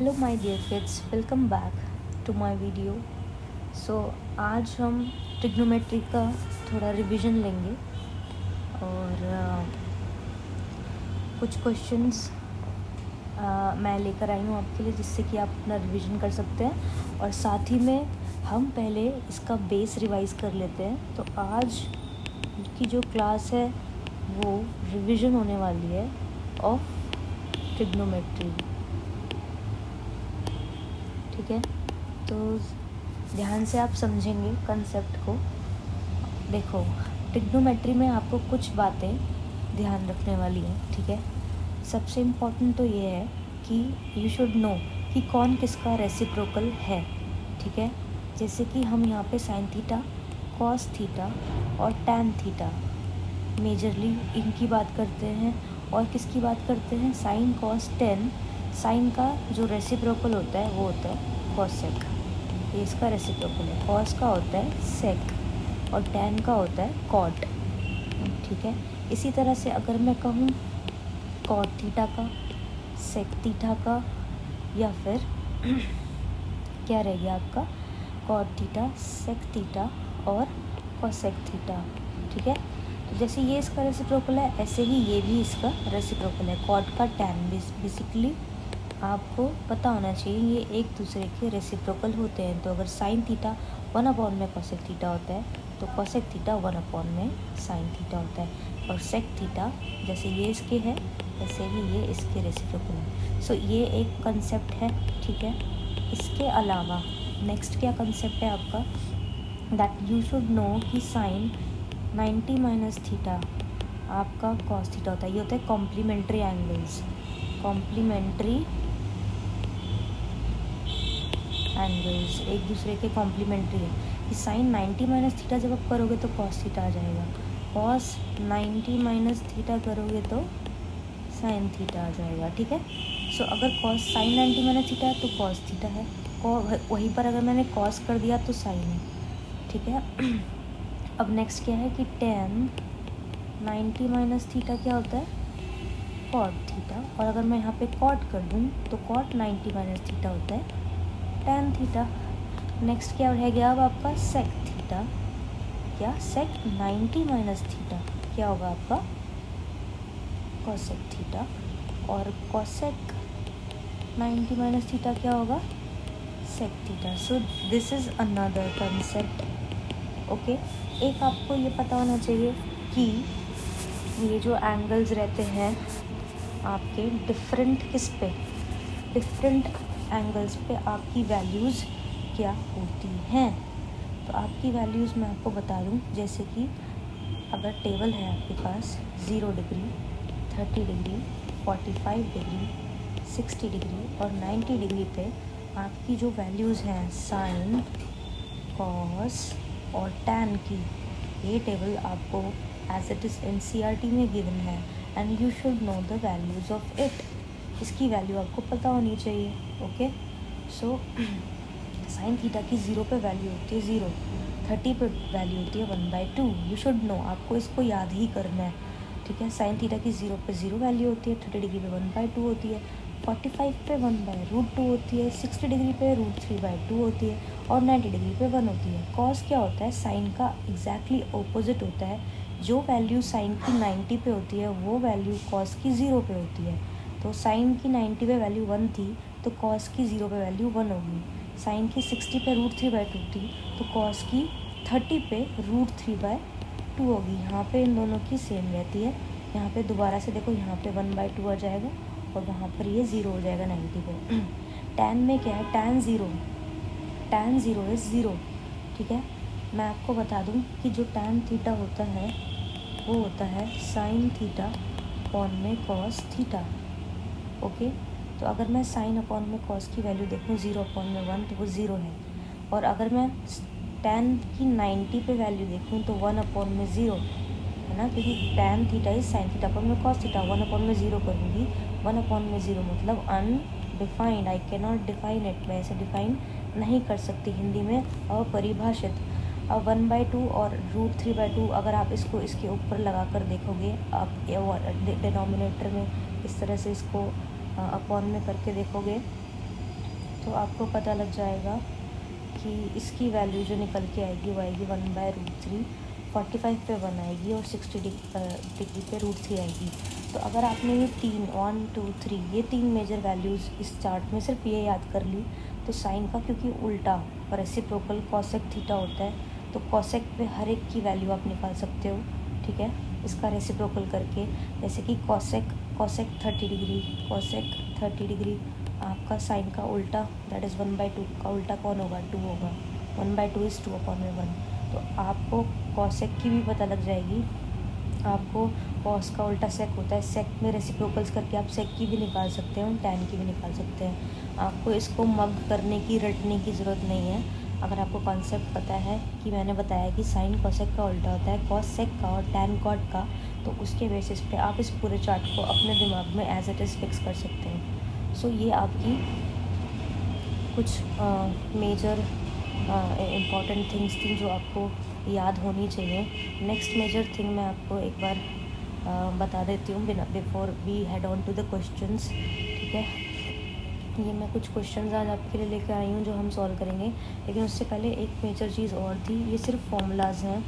Hello my dear kids, welcome back to my video. आज हम trigonometry का थोड़ा रिवीजन लेंगे और कुछ क्वेश्चंस मैं लेकर आई हूँ आपके लिए, जिससे कि आप अपना रिवीजन कर सकते हैं। और साथ ही में हम पहले इसका बेस रिवाइज कर लेते हैं। तो आज की जो क्लास है वो रिवीजन होने वाली है ऑफ ट्रिग्नोमेट्री। ठीक है, तो ध्यान से आप समझेंगे कंसेप्ट को। देखो, ट्रिग्नोमेट्री में आपको कुछ बातें ध्यान रखने वाली हैं। ठीक है, सबसे इम्पोर्टेंट तो ये है कि यू शुड नो कि कौन किसका रेसिप्रोकल है। ठीक है, जैसे कि हम यहाँ पे साइन थीटा, कॉस थीटा और टैन थीटा मेजरली इनकी बात करते हैं। और किसकी बात करते हैं? Sign, cos, ten. साइन का जो रेसिप्रोकल होता है वो होता है कॉसेक, ये इसका रेसिप्रोकल है। कॉस का होता है सेक और टैन का होता है कॉट। ठीक है, इसी तरह से अगर मैं कहूँ कॉट थीटा का, सेक थीटा का, या फिर क्या रह गया आपका, कॉट थीटा, सेक थीटा और कॉसेक थीटा। ठीक है, तो जैसे ये इसका रेसिप्रोकल है, ऐसे ही ये भी इसका रेसिप्रोकल है। कॉट का टैन बेसिकली आपको पता होना चाहिए, ये एक दूसरे के रेसिप्रोकल होते हैं। तो अगर साइन थीटा 1/, में कॉसेक थीटा होता है, तो कॉसेक थीटा 1/, में साइन थीटा होता है। और सेक थीटा जैसे ये इसके है, वैसे ही ये इसके रेसिप्रोकल है। सो ये एक कंसेप्ट है। ठीक है, इसके अलावा नेक्स्ट क्या कंसेप्ट है आपका, दैट यू शुड नो कि साइन 90 माइनस थीटा आपका कॉस थीटा होता है। ये होता है कॉम्प्लीमेंट्री एंगल्स। कॉम्प्लीमेंट्री एंगल्स एक दूसरे के कॉम्प्लीमेंट्री है कि साइन 90 माइनस थीटा जब आप करोगे तो कॉस थीटा आ जाएगा, कॉस 90 माइनस थीटा करोगे तो साइन थीटा आ जाएगा। ठीक है, सो अगर कॉस साइन 90 माइनस थीटा है तो कॉस थीटा है, वहीं पर अगर मैंने कॉस कर दिया तो साइन है। ठीक है, अब नेक्स्ट क्या है कि टेन 90 माइनस थीटा क्या होता है, कॉट थीटा। और अगर मैं यहाँ पे कॉट कर दूँ तो कॉट 90 माइनस थीटा होता है टैन थीटा। नेक्स्ट क्या रह गया अब आपका सेक थीटा, क्या सेक 90 माइनस थीटा क्या होगा आपका कॉसेक थीटा। और कॉसेक 90 माइनस थीटा क्या होगा sec theta. So this is another concept. Okay, एक आपको ये पता होना चाहिए कि ये जो एंगल्स रहते हैं आपके डिफरेंट किस पे, डिफरेंट एंगल्स पे आपकी वैल्यूज़ क्या होती हैं। तो आपकी वैल्यूज़ मैं आपको बता दूं, जैसे कि अगर टेबल है आपके पास 0 डिग्री, 30 डिग्री, 45 डिग्री, 60 डिग्री और 90 डिग्री पे आपकी जो वैल्यूज़ हैं साइन, कॉस और टैन की, ये टेबल आपको एज इट इज़ NCERT में गिवन है and you should know the values of it. इसकी वैल्यू आपको पता होनी चाहिए। ओके, सो साइन थीटा की 0 पे वैल्यू होती है 0, 30 पे वैल्यू होती है 1/2। यू शुड नो, आपको इसको याद ही करना है। ठीक है, साइन थीटा की 0 पे 0 वैल्यू होती है, 30 डिग्री पे 1/2 होती है, 45 पे 1/√2 होती है, 60 डिग्री पे √3/2 होती है और 90 डिग्री पे 1 होती है। कॉस क्या होता है, साइन का एग्जैक्टली ऑपोजिट होता है। जो वैल्यू साइन की 90 पे होती है वो वैल्यू कॉस की 0 पे होती है। तो साइन की 90 पे वैल्यू 1 थी तो कॉस की 0 पे वैल्यू 1 होगी। साइन की 60 पे √3/2 थी तो कॉस की 30 पे √3/2 होगी। यहाँ पे इन दोनों की सेम रहती है। यहाँ पे दोबारा से देखो, यहाँ पे 1/2 आ जाएगा और वहाँ पर ये 0 हो जाएगा 90 पे। टैन में क्या है, टैन 0 इज़ 0। ठीक है, मैं आपको बता दूँ कि जो टैन थीटा होता है वो होता है साइन थीटा अपॉन में कॉस थीटा। ओके, तो अगर मैं साइन अपॉन में कॉस की वैल्यू देखूँ 0 अपॉन में 1 तो वो 0 है। और अगर मैं टैन की 90 पे वैल्यू देखूँ तो 1 अपॉन में 0 है ना, क्योंकि tan theta is sine theta upon में कॉस थीटा। 1 अपॉन में 0 करूँगी, 1 अपॉन में 0 मतलब undefined, I can not define it. मैं इसे डिफाइन नहीं कर सकती, हिंदी में अपरिभाषित। अब 1/2 और √3/2 अगर आप इसको इसके ऊपर लगा कर देखोगे, आप डिनोमिनेटर में इस तरह से इसको अपॉन में करके देखोगे तो आपको पता लग जाएगा कि इसकी वैल्यू जो निकल के आएगी वो आएगी 1/√3, 45 पे 1 आएगी और 60 डिग्री पे √3 आएगी। तो अगर आपने ये 1, 2, 3 ये 3 मेजर वैल्यूज़ इस चार्ट में सिर्फ ये याद कर ली, तो साइन का क्योंकि उल्टा रेसिप्रोकल कॉसेक थीटा होता है, तो कॉसेक पे हर एक की वैल्यू आप निकाल सकते हो, ठीक है, इसका रेसिप्रोकल करके। जैसे कि कॉसेक 30 डिग्री, कॉसेक 30 डिग्री आपका साइन का उल्टा दैट इज़ 1/2 का उल्टा कौन होगा, 2 होगा। 1/2 इज़ 2/1। तो आपको कॉसेक की भी पता लग जाएगी। आपको कॉस का उल्टा सेक होता है, सेक में रेसिप्रोकल्स करके आप सेक की भी निकाल सकते हैं और टैन की भी निकाल सकते हैं। आपको इसको मग करने की, रटने की ज़रूरत नहीं है। अगर आपको कॉन्सेप्ट पता है कि मैंने बताया कि साइन कॉसेक का उल्टा होता है कॉस सेक का और टैन कॉट का, तो उसके बेसिस पे आप इस पूरे चार्ट को अपने दिमाग में एज इट इज़ फिक्स कर सकते हैं। सो ये आपकी कुछ मेजर इम्पॉर्टेंट थिंग्स थी जो आपको याद होनी चाहिए। नेक्स्ट मेजर थिंग मैं आपको एक बार बता देती हूँ before we head on to the questions, ठीक है। ये मैं कुछ क्वेश्चंस आज आपके लिए लेकर आई हूँ जो हम सॉल्व करेंगे, लेकिन उससे पहले एक मेजर चीज़ और थी। ये सिर्फ फॉर्मूलाज हैं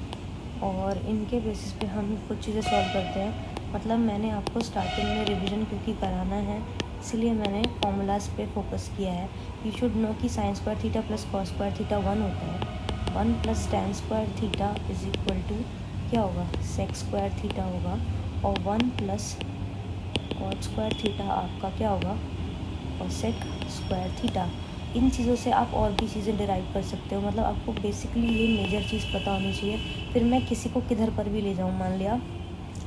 और इनके बेसिस पे हम कुछ चीज़ें सॉल्व करते हैं। मतलब मैंने आपको स्टार्टिंग में रिवीजन क्योंकि कराना है, इसलिए मैंने फॉर्मूलाज पे फोकस किया है। यू शुड नो कि sine square theta plus cos square theta 1 होता है। 1 + tan square theta is equal to क्या होगा, सेक स्क्वायर थीटा होगा, और 1 + कॉट स्क्वायर थीटा आपका क्या होगा, कॉसेक स्क्वायर थीटा। इन चीज़ों से आप और भी चीज़ें डिराइव कर सकते हो। मतलब आपको बेसिकली ये मेजर चीज़ पता होनी चाहिए। फिर मैं किसी को किधर पर भी ले जाऊँ, मान लिया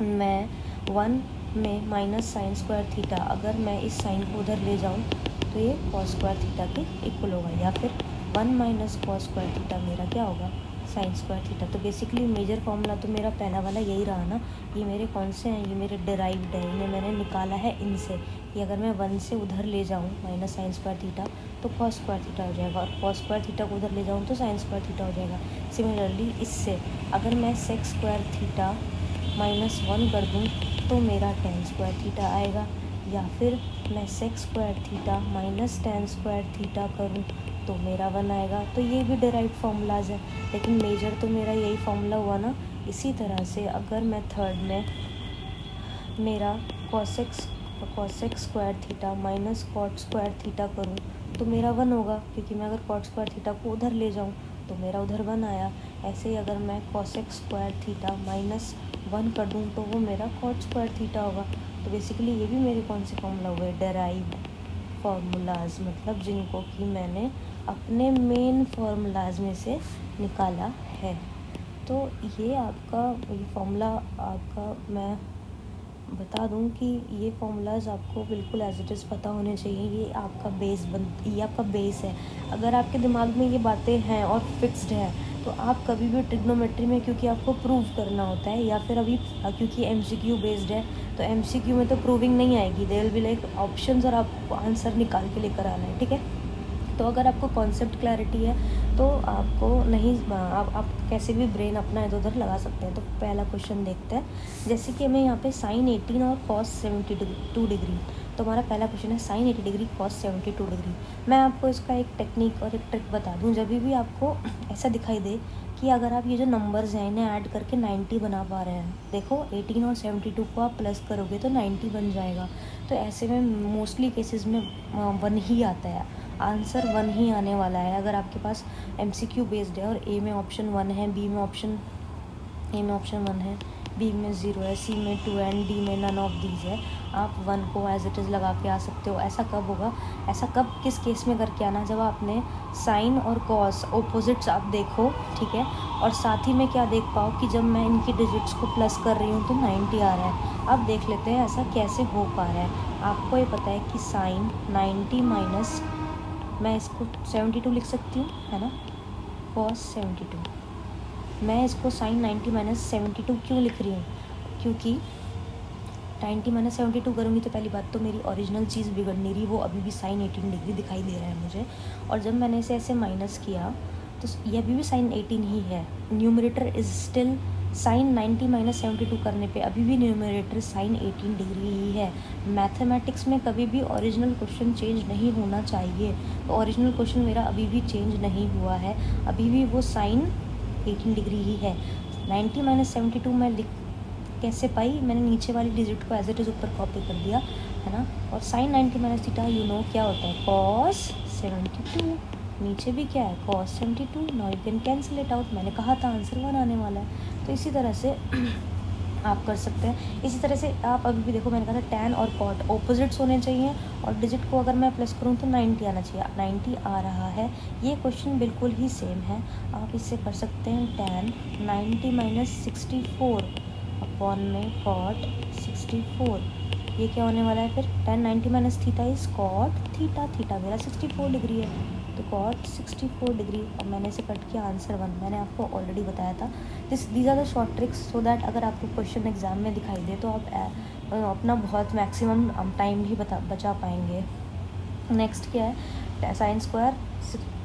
मैं 1 में माइनस साइन स्क्वायर थीटा, अगर मैं इस साइन को उधर ले जाऊँ तो ये कॉस स्क्वायर थीटा के इक्वल होगा, या फिर 1 - कॉस स्क्वायर थीटा मेरा क्या होगा, साइन स्क्वायर थीटा। तो बेसिकली मेजर फार्मूला तो मेरा पहला वाला यही रहा ना। ये मेरे कौन से हैं, ये मेरे डिराइव्ड है, इन्हें मैंने निकाला है इनसे कि अगर मैं 1 से उधर ले जाऊँ माइनस साइन स्क्वायर थीटा तो कॉस स्क्वायर थीटा हो जाएगा, और कॉस स्क्वायर थीटा को उधर ले जाऊँ तो साइन स्क्वायर थीटा हो जाएगा। सिमिलरली इससे अगर मैं सेक स्क्वायर थीटा -1 कर दूँ तो मेरा tan स्क्वायर थीटा आएगा, या फिर मैं sec square theta -tan square theta करूँ तो मेरा 1 आएगा। तो ये भी डिराइव्ड फार्मूलाज है, लेकिन मेजर तो मेरा यही फार्मूला हुआ ना। इसी तरह से अगर मैं थर्ड में मेरा cosec square theta cot square theta करूँ तो मेरा 1 होगा, क्योंकि मैं अगर कॉट स्क्वायर थीटा को उधर ले जाऊँ तो मेरा उधर 1 आया। ऐसे ही अगर मैं कॉसेक स्क्वायर थीटा -1 कर दूँ तो वो मेरा कॉट स्क्वायर थीटा होगा। तो बेसिकली ये भी मेरे कौन से फार्मूला हुए, डेराइव्ड फार्मूलाज, मतलब जिनको कि मैंने अपने मेन फार्मूलाज में से निकाला है। तो ये आपका ये फार्मूला आपका मैं बता दूं कि ये फार्मूलाज आपको बिल्कुल एज इट इज़ पता होने चाहिए। ये आपका ये आपका बेस है। अगर आपके दिमाग में ये बातें हैं और फिक्स्ड है तो आप कभी भी ट्रिग्नोमेट्री में, क्योंकि आपको प्रूव करना होता है, या फिर अभी क्योंकि एमसीक्यू बेस्ड है तो एमसीक्यू में तो प्रूविंग नहीं आएगी, there will be like options और आपको आंसर निकाल के लेकर आना है, ठीक है। तो अगर आपको कॉन्सेप्ट क्लैरिटी है तो आपको नहीं आप कैसे भी ब्रेन अपना इधर उधर लगा सकते हैं। तो पहला क्वेश्चन देखते हैं। जैसे कि हमें यहाँ पे साइन 18 और कॉस 72 डिग्री, तो हमारा पहला क्वेश्चन है साइन 80 डिग्री कॉस 72 डिग्री। मैं आपको इसका एक टेक्निक और एक ट्रिक बता दूँ। जब भी आपको ऐसा दिखाई दे कि अगर आप ये जो नंबर्स हैं इन्हें ऐड करके 90 बना पा रहे हैं, देखो 18 और 72 को आप प्लस करोगे तो 90 बन जाएगा। तो ऐसे में मोस्टली केसेस में 1 ही आता है, आंसर 1 ही आने वाला है। अगर आपके पास एमसीक्यू बेस्ड है और ए में ऑप्शन 1 है, ए में ऑप्शन 1 है, बी में 0 है, सी में 2 एंड डी में नन ऑफ दीज है, आप 1 को एज इट इज़ लगा के आ सकते हो। ऐसा कब होगा, ऐसा कब किस केस में करके आना, जब आपने साइन और कॉस ऑपोजिट्स आप देखो, ठीक है, और साथ ही में क्या देख पाओ कि जब मैं इनकी डिजिट्स को प्लस कर रही हूँ तो 90 आ रहा है। अब देख लेते हैं ऐसा कैसे हो पा रहा है। आपको ये पता है कि साइन 90 माइनस, मैं इसको 72 लिख सकती हूँ, है ना, कॉस 72। मैं इसको साइन 90 माइनस 72 क्यों लिख रही हूँ, क्योंकि 90 माइनस 72 करूँगी तो पहली बात तो मेरी ओरिजिनल चीज़ बिगड़ नहीं रही, वो अभी भी साइन 18 डिग्री दिखाई दे रहा है मुझे। और जब मैंने इसे ऐसे माइनस किया तो ये अभी भी साइन 18 ही है, numerator is still sine 90 minus 72 करने पे अभी भी न्यूमरेटर साइन 18 डिग्री ही है। मैथमेटिक्स में कभी भी ओरिजिनल क्वेश्चन चेंज नहीं होना चाहिए, तो ओरिजिनल क्वेश्चन मेरा अभी भी चेंज नहीं हुआ है, अभी भी वो साइन 18 डिग्री ही है। 90 माइनस 72 मैं लिख कैसे पाई, मैंने नीचे वाली डिजिट को एज इट इज़ ऊपर कॉपी कर दिया है ना। और sine 90 minus theta you know क्या होता है, कॉस 72, नीचे भी क्या है cos 72। Now you can cancel it out, मैंने कहा था आंसर 1 आने वाला है। तो इसी तरह से आप कर सकते हैं। इसी तरह से आप अभी भी देखो, मैंने कहा था टैन और कॉट ऑपोजिट्स होने चाहिए, और डिजिट को अगर मैं प्लस करूँ तो 90 आना चाहिए, 90 आ रहा है। ये क्वेश्चन बिल्कुल ही सेम है, आप इससे कर सकते हैं टैन 90 माइनस 64 अपॉन में कॉट 64। ये क्या होने वाला है फिर, tan 90 minus theta is cot theta, theta मेरा 64 डिग्री है, तो कॉट 64 डिग्री। और मैंने इसे कट किया आंसर 1, मैंने आपको ऑलरेडी बताया था। These are the short tricks so that अगर आपको क्वेश्चन एग्जाम में दिखाई दे तो आप अपना बहुत मैक्सिमम टाइम भी बचा पाएंगे। नेक्स्ट क्या है, sine square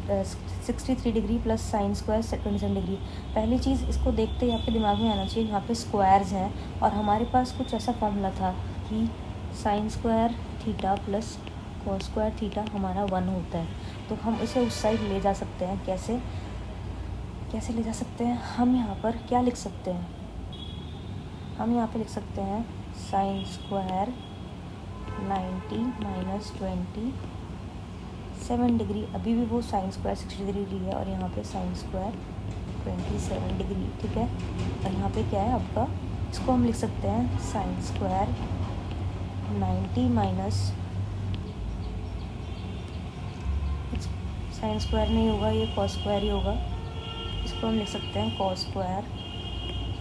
63 degree plus sine square 27 degree. पहली चीज़ इसको देखते ही आपके दिमाग में आना चाहिए, यहाँ पे स्क्वायर्स हैं और हमारे पास कुछ ऐसा फॉर्मूला था कि sine square theta plus cos square theta हमारा 1 होता है, तो हम इसे उस साइड ले जा सकते हैं। कैसे ले जा सकते हैं, हम यहाँ पर क्या लिख सकते हैं, हम यहाँ पे लिख सकते हैं साइन स्क्वायर 90 माइनस 27 डिग्री, अभी भी वो साइन स्क्वायर 60 डिग्री है, और यहाँ पे साइन स्क्वायर 27 डिग्री, ठीक है। और यहाँ पे क्या है आपका, इसको हम लिख सकते हैं sine square 90 minus, sine square नहीं होगा, ये कॉस स्क्वायर ही होगा, इसको हम लिख सकते हैं कॉस स्क्वायर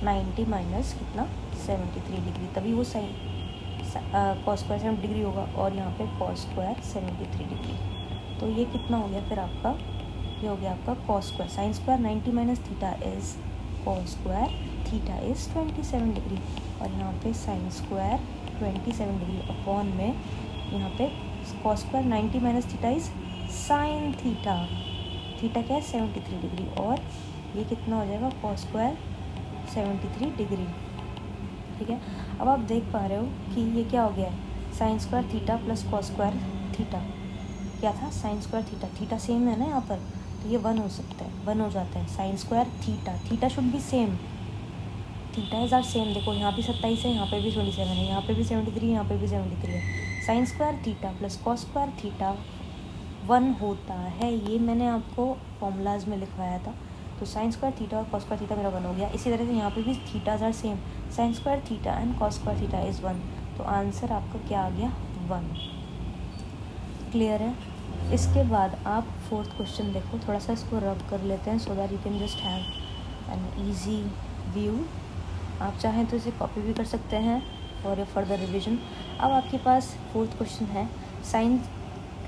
90 माइनस कितना 73 डिग्री, तभी वो साइन कॉस स्क्वायर 70 डिग्री होगा, और यहाँ पे कॉस स्क्वायर 73 डिग्री। तो ये कितना हो गया फिर आपका, ये हो गया आपका cos square, sine square 90 minus theta is cos square theta is 27 degree, और यहाँ पे साइन स्क्वायर 27 डिग्री अपॉन में यहाँ पे cos square 90 minus theta is sine theta, theta क्या है 73 डिग्री, और ये कितना हो जाएगा कॉस स्क्वायर 73 डिग्री, ठीक है। अब आप देख पा रहे हो कि ये क्या हो गया है, sine square theta plus cos square theta, क्या था sign square theta, theta same है ना यहाँ पर, तो ये 1 हो सकता है, 1 हो जाता है। Sine square theta, theta should be same, theta is are same, देखो यहाँ भी 27 है, यहाँ पे भी 27 है, यहाँ पे भी 73, यहाँ पे भी 73 है। Sine square theta plus cos square theta 1 होता है, ये मैंने आपको फॉर्मूलाज में लिखवाया था। तो साइन स्क्वायर थीटा और कॉस स्क्वायर थीटा मेरा 1 हो गया। इसी तरह से यहाँ पे भी thetas are same, sine square theta and cos square theta is 1, तो आंसर आपका क्या आ गया 1। क्लियर है। इसके बाद आप फोर्थ क्वेश्चन देखो, थोड़ा सा इसको रब कर लेते हैं so that you can just have an easy view. आप चाहें तो इसे कॉपी भी कर सकते हैं फॉर ए फर्दर रिविजन। अब आपके पास फोर्थ क्वेश्चन है, साइन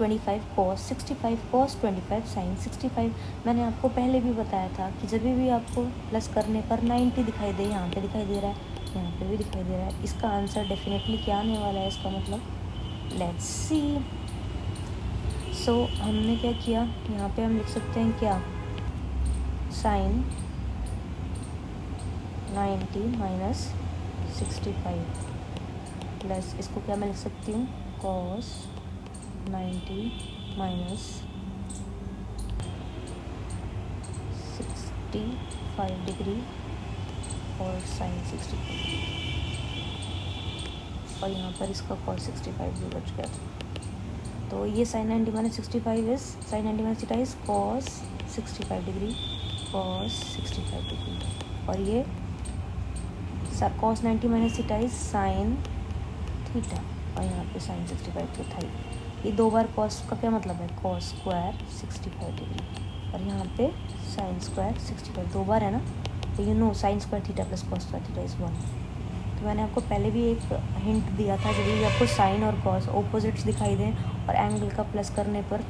25 कॉस 65 कॉस 25 साइन 65। मैंने आपको पहले भी बताया था कि जब भी आपको प्लस करने पर 90 दिखाई दे, यहाँ पे दिखाई दे रहा है, यहाँ पे भी दिखाई दे रहा है, इसका आंसर डेफिनेटली क्या आने वाला है, इसका मतलब लेट्स सी। सो हमने क्या किया, यहाँ पे हम लिख सकते हैं क्या, साइन 90 माइनस 65 प्लस, इसको क्या मैं लिख सकती हूँ कॉस 90 माइनस 65 डिग्री और साइन 65, और यहाँ पर इसका कॉस 65 भी बच गया। तो ये sine 90 minus 65 is sine 90 minus theta is cos 65 degree, cos 65 degree, और ये cos 90 minus theta is sine theta, और यहाँ पे साइन 65 तो था ही। ये 2 बार कॉस का क्या मतलब है, कॉस स्क्वायर 65 डिग्री, और यहाँ पे साइन स्क्वायर 65 2 बार है ना, तो you know sign square theta plus cos square theta is 1। तो मैंने आपको पहले भी एक हिंट दिया था, जब भी आपको साइन और कॉस ऑपोजिट्स दिखाई दें और एंगल का प्लस करने पर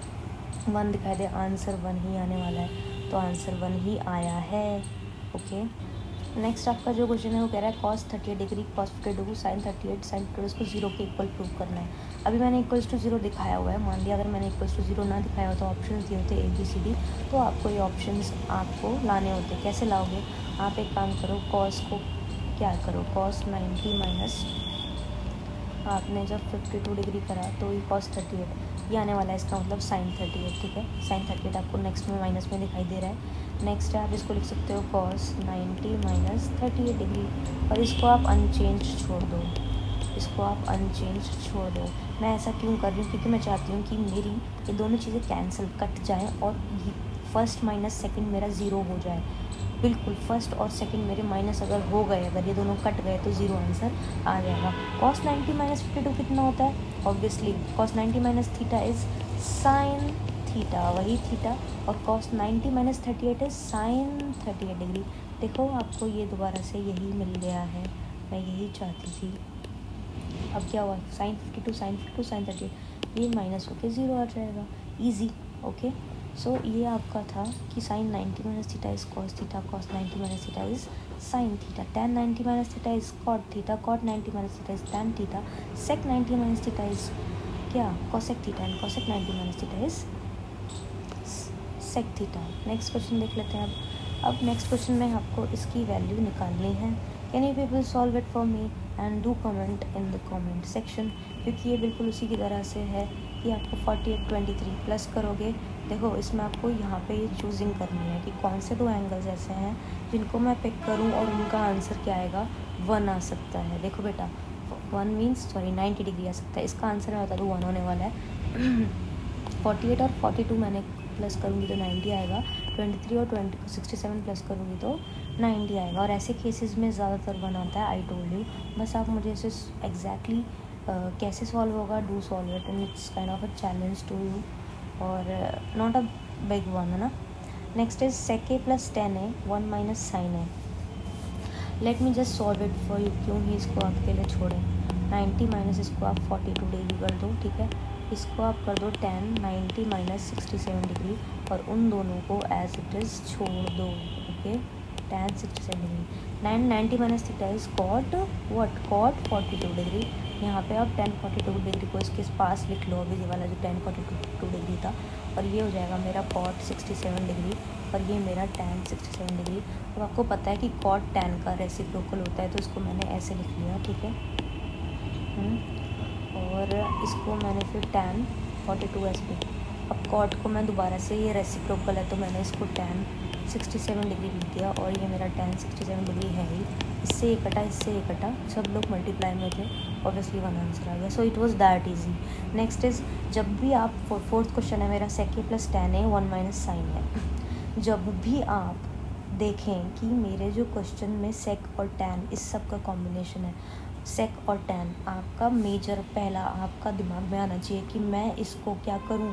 1 दिखाई दे, आंसर 1 ही आने वाला है, तो आंसर 1 ही आया है। ओके, नेक्स्ट आपका जो क्वेश्चन है वो कह रहा है cos 38 degree cos 52 sin 38 sin 52 इसको 0 के इक्वल प्रूव करना है। अभी मैंने इक्वल्स टू 0 दिखाया हुआ है, मान लिया अगर मैंने इक्वल्स टू 0 ना दिखाया हो तो ऑप्शन दिए होते ABCD, तो आपको ये ऑप्शंस आपको लाने होते। कैसे लाओगे, आप एक काम करो, cos को क्या करो, cos 90 माइनस आपने जब 52 डिग्री करा तो ये cos 38 ये आने वाला है, इसका मतलब sin 38, ठीक है। sin 38 आपको नेक्स्ट में माइनस में दिखाई दे रहा है। नेक्स्ट है आप इसको लिख सकते हो cos 90 माइनस 38 डिग्री, और इसको आप अनचेंज छोड़ दो, इसको आप अनचेंज छोड़ दो। मैं ऐसा क्यों कर रही हूँ, क्योंकि मैं चाहती हूँ कि मेरी ये दोनों चीज़ें कैंसिल कट जाएँ और फर्स्ट माइनस सेकंड मेरा ज़ीरो हो जाए। बिल्कुल फर्स्ट और सेकंड मेरे माइनस अगर हो गए, अगर ये दोनों कट गए तो ज़ीरो आंसर आ जाएगा। cos 90 माइनस 52 कितना होता है, obviously cos 90 minus theta is sin theta, वही थीटा, और cos 90 minus 38 is sin 38 degree. देखो आपको ये दोबारा से यही मिल गया है, मैं यही चाहती थी। अब क्या हुआ, sin 52 sin 38 ये माइनस होकर ज़ीरो आ जाएगा, ईजी। ओके, सो ये आपका था कि sin 90 minus theta is cos theta, cos 90 minus theta is sin theta, tan 90 minus theta is cot theta, cot 90 minus theta is tan theta, sec 90 minus theta is क्या, cosec theta, and cosec 90 minus theta is sec theta. Next question देख लेते हैं अब next question में आपको इसकी value निकालनी है। Can you people solve it for me and do comment in the comment section, क्योंकि ये बिल्कुल उसी की तरह से है कि आपको 48 23 प्लस करोगे। देखो इसमें आपको यहाँ पे ये चूजिंग करनी है कि कौन से दो एंगल्स ऐसे हैं जिनको मैं पिक करूँ और उनका आंसर क्या आएगा, 1 आ सकता है। देखो बेटा 1 मीन्स 90 डिग्री आ सकता है, इसका आंसर मैं बता दूँ 1 होने वाला है। 48 और 42 मैंने प्लस करूँगी तो 90 आएगा, 23 और 67 प्लस करूँगी तो 90 आएगा, और ऐसे केसेस में ज़्यादातर 1 आता है। आई टोल्ड यू, बस आप मुझे इसे एग्जैक्टली कैसे सॉल्व होगा, do solve it, and it's kind of a challenge to you और नॉट अ बिग वन, है ना। Next is sec a plus tan a 1 minus sin a। Let me just solve it for you, क्यों ही इसको आपके लिए छोड़ें। 90 minus इसको आप 42 डिग्री कर दो, ठीक है। इसको आप कर दो tan 90 माइनस 67 डिग्री, और उन दोनों को एज इट इज़ छोड़ दो। Okay, tan 67 degree, 90 minus theta is cot what, cot 42 degree. यहाँ पे आप tan 42 डिग्री को इसके पास लिख लो, अभी ये वाला जो tan 42 डिग्री था, और ये हो जाएगा मेरा cot 67 डिग्री, और ये मेरा tan 67 डिग्री। अब आपको पता है कि cot tan का रेसिप्रोकल होता है, तो इसको मैंने ऐसे लिख लिया, ठीक है। और इसको मैंने फिर tan 42 ऐसे लिखा। अब cot को मैं दोबारा से, ये रेसिप्रोकल है तो मैंने इसको tan 67 डिग्री लिख दिया, और ये मेरा tan 67 डिग्री है ही। इससे ये कटा, इससे ये कटा, सब लोग मल्टीप्लाई में थे, ऑब्वियसली 1 आंसर आ गया। So it was that easy. Next is, जब भी आप फोर्थ क्वेश्चन है मेरा sec a plus tan a 1 minus sin है। जब भी आप देखें कि मेरे जो क्वेश्चन में sec और tan इस सब का कॉम्बिनेशन है, sec और tan, आपका मेजर पहला आपका दिमाग में आना चाहिए कि मैं इसको क्या करूं,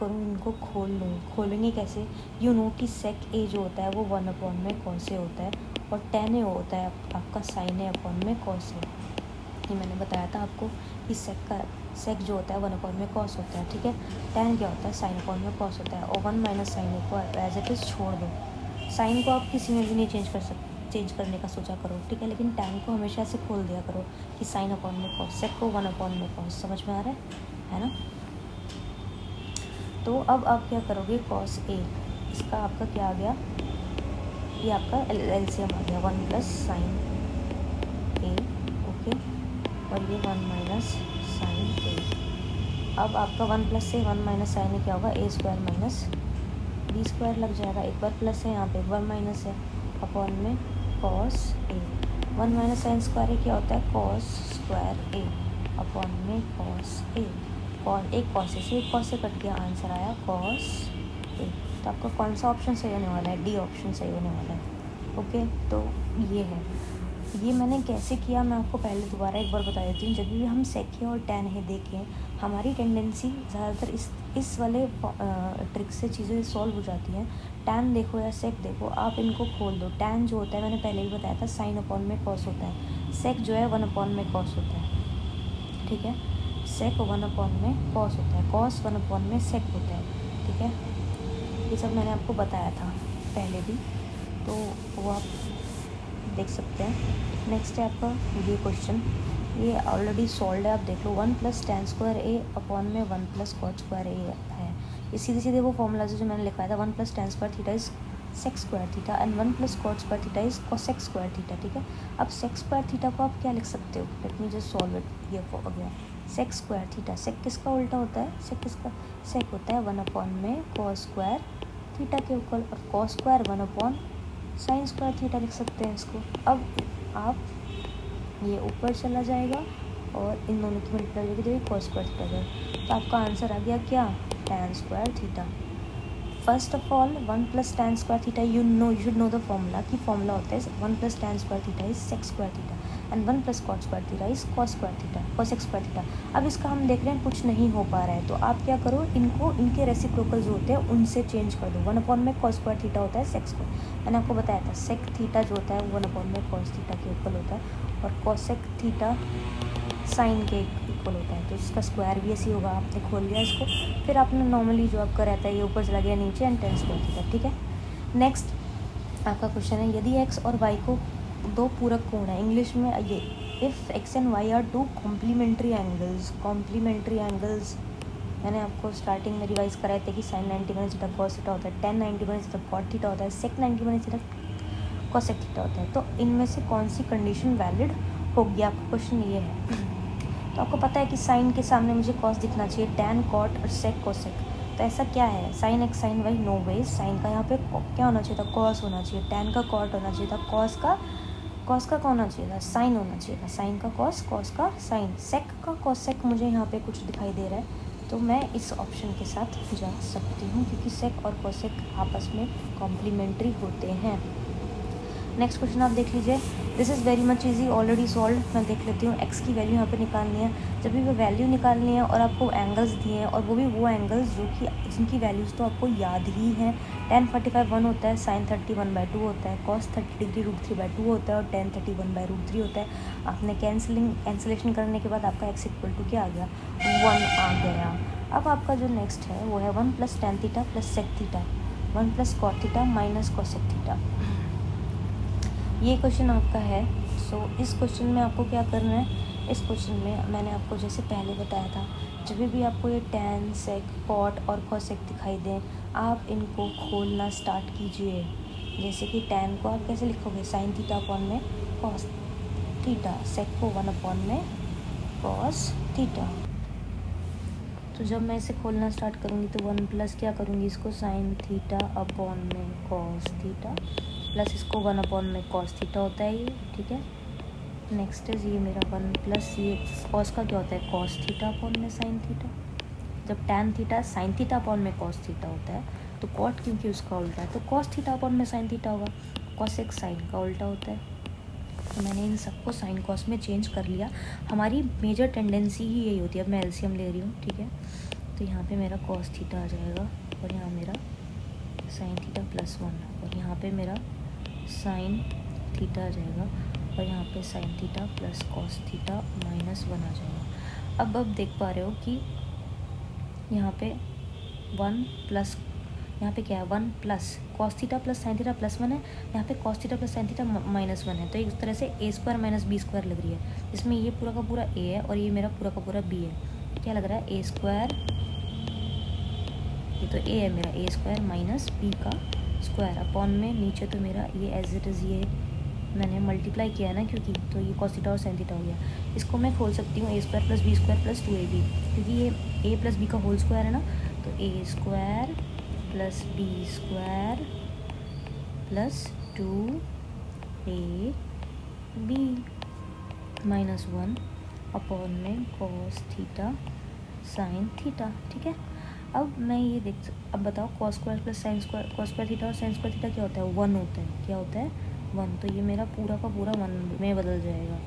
इनको खोल लूँ। खोलेंगे कैसे, यू नो कि sec a जो होता है वो 1 अपॉन में cos a होता है, और tan a होता है आपका sin a अपॉन में cos a। ये मैंने बताया था आपको कि sec जो होता है 1 अपॉन में cos होता है, ठीक है। tan क्या होता है, sin अपॉन में cos होता है, और 1 माइनस sin a को एज इट इज़ छोड़ दो। sin को आप किसी में भी नहीं चेंज करने का सोचा करो, ठीक है, लेकिन tan को हमेशा से खोल दिया करो कि sin अपॉन में cos, sec को 1 अपॉन में cos। समझ में आ रहा है ना। तो अब आप क्या करोगे, cos a, इसका आपका क्या आ गया, ये आपका एलसीएम आ गया 1 प्लस sin a, ओके, और ये 1 माइनस sin a। अब आपका 1 प्लस से 1 माइनस sin a क्या होगा, a square minus b square लग जाएगा। एक बार प्लस है यहाँ पे, एक बार माइनस है, अपॉन में cos a। 1 minus sin square a क्या होता है, cos स्क्वायर a, अपॉन में cos a। और एक cos से एक cos से कट गया, आंसर आया cos a। तो आपका कौन सा ऑप्शन सही होने वाला है, डी ऑप्शन सही होने वाला है। ओके, तो ये है, ये मैंने कैसे किया मैं आपको पहले दोबारा एक बार बता देती हूँ। जब भी हम sec a और tan a देखें, हमारी टेंडेंसी ज़्यादातर इस वाले ट्रिक से चीज़ें सॉल्व हो जाती हैं। tan देखो या sec देखो, आप इनको खोल दो। tan जो होता है मैंने पहले ही बताया था, sin अपॉन में cos होता है। sec जो है 1 अपॉन में cos होता है, ठीक है। sec 1 अपॉन में cos होता है, cos 1 अपॉन में sec होता है, ठीक है। ये सब मैंने आपको बताया था पहले भी, तो वो आप देख सकते हैं। नेक्स्ट है आपका ये क्वेश्चन, ये ऑलरेडी सॉल्व है, आप देख लो। 1 प्लस tan स्क्वायर ए अपॉन में 1 प्लस कॉट स्क्वायर ए है। ये सीधे सीधे वो फॉर्मूला जो मैंने लिखवाया था, 1 plus tan square theta is sec square theta and 1 plus cot square theta is cosec square theta, ठीक है। अब सेक स्क्वायर थीटा को आप क्या लिख सकते हो, late me just solve it. ये हो गया सेक स्क्वायर थीटा। सेक किसका उल्टा होता है, सेक किसका, सेक होता है 1 अपॉन में कॉस स्क्वायर थीटा के ऊपर, और cos square 1 upon sine square theta लिख सकते हैं इसको। अब आप ये ऊपर चला जाएगा और इन दोनों की मल्टीप्लाई होगी तो ये कॉस स्क्वायर थीटा जाएगा। तो आपका आंसर आ गया क्या, tan square theta. First of all 1 plus tan square theta, you should know the formula. कि फॉर्मूला होता है 1 plus tan square theta is sec square theta and 1 plus cot square theta is cos square theta, cosec square theta. अब इसका हम देख रहे हैं कुछ नहीं हो पा रहा है, तो आप क्या करो, इनको इनके रेसिप्रोकल जो होते हैं उनसे चेंज कर दो। 1 अपॉन में कॉस स्क्वायर थीटा होता है सेक स्क्वायर, मैंने आपको बताया था सेक थीटा जो होता है 1 अपॉन में कॉस थीटा के इक्वल होता है, और कोसेक थीटा साइन के इक्वल होता है, तो इसका स्क्वायर भी ऐसी होगा। आपने खोल लिया इसको, फिर आपने नॉर्मली जो आपका रहता है ये ऊपर चला गया नीचे एंड tan स्क्वायर थीटा, ठीक है। नेक्स्ट आपका क्वेश्चन है, यदि x और y को दो पूरक कोण है, इंग्लिश में ये इफ़ x and y are two complementary angles. Complementary angles मैंने आपको स्टार्टिंग में रिवाइज कराए थे कि sine 90 minus theta cos theta होता है, tan 90 minus theta cot theta होता है, sec 90 minus theta cosec theta होता है। तो इनमें से कौन सी कंडीशन वैलिड होगी, आपका क्वेश्चन ये है। तो आपको पता है कि साइन के सामने मुझे कॉस दिखना चाहिए, टैन कॉट और सेक कोसेक। तो ऐसा क्या है, sine x sine y, no ways. Sine का यहाँ पे क्या होना चाहिए था, कॉस होना चाहिए, टैन का कॉट होना चाहिए था, कॉस का क्या होना चाहिए था, साइन होना चाहिए था, साइन का कॉस, कॉस का साइन, सेक का कोसेक। मुझे यहाँ पे कुछ दिखाई दे रहा है, तो मैं इस ऑप्शन के साथ जा सकती हूँ क्योंकि सेक और कोसेक आपस में कॉम्प्लीमेंट्री होते हैं। नेक्स्ट क्वेश्चन आप देख लीजिए, this is very much easy, already solve. मैं देख लेती हूँ, एक्स की वैल्यू यहाँ पे निकालनी है। जब भी वो वैल्यू निकालनी है और आपको एंगल्स दिए हैं, और वो भी वो एंगल्स जो कि जिनकी वैल्यूज़ तो आपको याद ही हैं। tan 45 1 होता है, sin 30 1/2 होता है, cos 30 डिग्री √3/2 होता है, और tan 30 1/√3 होता है। आपने कैंसिलेशन करने के बाद आपका x इक्वल टू क्या आ गया, 1 आ गया। अब आपका जो नेक्स्ट है वो है 1 plus tan theta plus sec theta, 1 plus cot theta minus cosec theta. ये क्वेश्चन आपका है। सो इस क्वेश्चन में आपको क्या करना है, इस क्वेश्चन में मैंने आपको जैसे पहले बताया था, जब भी आपको ये टैन सेक कॉट और कोसेक दिखाई दें, आप इनको खोलना स्टार्ट कीजिए। जैसे कि टैन को आप कैसे लिखोगे, साइन थीटा अपॉन में कॉस थीटा, सेक को 1 अपॉन में कॉस थीटा। तो जब मैं इसे खोलना स्टार्ट करूँगी तो 1 प्लस क्या करूँगी, इसको साइन थीटा अपॉन में कॉस थीटा प्लस इसको 1 अपॉन में कॉस थीटा होता है ये, ठीक है। नेक्स्ट इज ये मेरा 1 प्लस ये कॉस का क्या होता है, कॉस थीटा अपॉन में साइन थीटा। जब tan theta sine theta upon में कॉस थीटा होता है, तो कॉट क्योंकि उसका उल्टा है तो कॉस थीटा अपॉन में साइन थीटा होगा, कॉस एक साइन का उल्टा होता है। तो मैंने इन सबको साइन कॉस में चेंज कर लिया। हमारी मेजर टेंडेंसी ही यही होती है। अब मैं एलसीएम ले रही हूँ, ठीक है। तो यहाँ पे मेरा कॉस थीटा आ जाएगा, और यहाँ मेरा साइन थीटा प्लस 1, और यहाँ पे मेरा साइन थीटा आ जाएगा, और यहाँ पे sine theta plus cos theta minus 1 आ जाएगा। अब देख पा रहे हो कि यहाँ पे 1 प्लस, यहाँ पे क्या है 1 plus cos theta plus sine theta plus 1 है, यहाँ पे cos theta plus sine theta minus 1 है। तो एक तरह से ए स्क्वायर माइनस बी स्क्वायर लग रही है, जिसमें ये पूरा का पूरा ए है और ये मेरा पूरा का पूरा बी है। क्या लग रहा है, ए स्क्वायर, ये तो ए है मेरा, ए स्क्वायर माइनस बी का स्क्वायर अपॉन में नीचे तो मेरा ये एज इट इज़, ये मैंने मल्टीप्लाई किया है ना क्योंकि, तो ये कॉस थीटा और साइन थीटा हो गया। इसको मैं खोल सकती हूँ A square plus B square plus 2ab, क्योंकि ये ए प्लस बी का होल स्क्वायर है ना, तो A square plus B square plus 2ab minus 1 upon में कॉस थीटा साइन थीटा, ठीक है। अब मैं ये अब बताओ cos square plus sine square, cos square theta और साइन स्क्वायर थीटा क्या होता है, 1 होता है। क्या होता है, 1। तो ये मेरा पूरा का पूरा 1 में बदल जाएगा,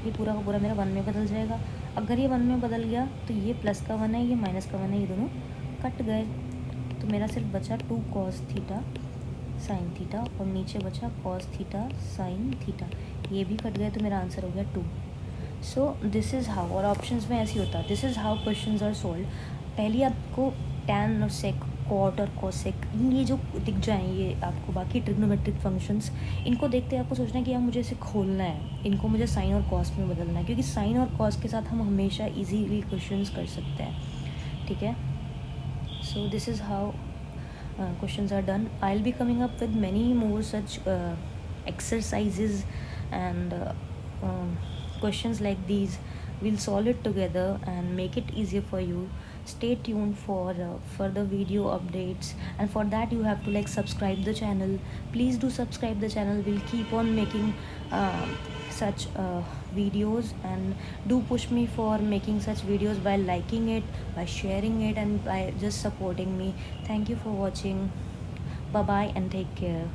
ये पूरा का पूरा मेरा 1 में बदल जाएगा। अगर ये 1 में बदल गया तो ये प्लस का 1 है, ये माइनस का 1 है, ये दोनों कट गए। तो मेरा सिर्फ बचा 2 कॉस थीटा साइन थीटा, और नीचे बचा कॉस थीटा साइन थीटा, ये भी कट गए, तो मेरा आंसर हो गया 2। सो दिस इज़ हाउ, और ऑप्शंस में ऐसे ही होता है, this is how questions are solve. पहले आपको टैन और सेक कॉट और कोसेक, ये जो दिख जाएंगे आपको बाकी ट्रिग्नोमेट्रिक फंक्शंस, इनको देखते आपको सोचना है कि यार मुझे इसे खोलना है, इनको मुझे साइन और कॉस में बदलना है, क्योंकि साइन और कॉस के साथ हम हमेशा इजीली क्वेश्चंस कर सकते हैं, ठीक है। सो this is how questions are done. I'll be coming up with many more such exercises and questions like these. We'll solve it together and make it easier for you. Stay tuned for further video updates, and for that you have to like subscribe the channel. Please do subscribe the channel. We'll keep on making such videos, and do push me for making such videos by liking it, by sharing it, and by just supporting me. Thank you for watching. Bye bye and take care.